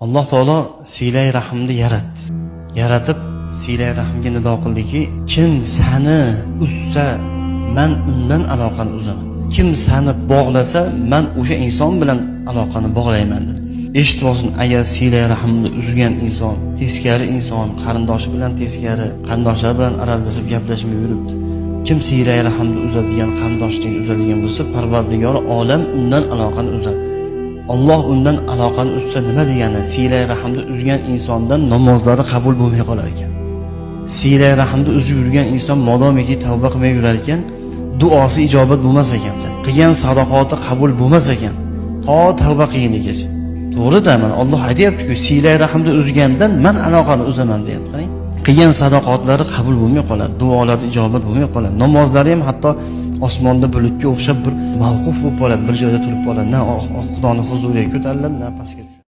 Alloh taolo silay rahmni yaratdi. Yaratib silay rahmga nido qildiki, kim seni uzsa, men undan aloqani uzaman. Kim seni bog'lasa, men o'sha inson bilan aloqani bog'layman dedi. Eshitib olsin, agar silay rahmni uzgan inson, teskari inson, qarindoshi bilan teskari, qarindoshlar bilan arazlashib gaplashmay yuribdi. Kim silay rahmni uzadigan, qarindoshlikni uzadigan bo'lsa, Parvardigori olam undan aloqani uzadi. Alloh undan aloqani uzsa nima degani? Silay rahmni uzgan insondan namozlari qabul bo'lmay qolar ekan. Silay rahmni uzib yurgan inson modomiki tavba qilmay yurar ekan, duosi ijobat bo'lmas ekan. Qilgan sadoqati qabul bo'lmas ekan. To tavba qilganigacha. To'g'ri-da, mana Alloh aytayapti-ku, silay rahmni uzgandan men aloqani uzaman deyapti. Qarang. Qilgan sadoqatlari qabul bo'lmay qoladi, duolari ijobat bo'lmay qoladi. Namozlari ham hatto osmonda bulutga o'xshab bir mavquf bo'lib qoladi, bir joyda turib qoladi. Na Xudoning huzuriga ko'tariladi, na pastga tushadi.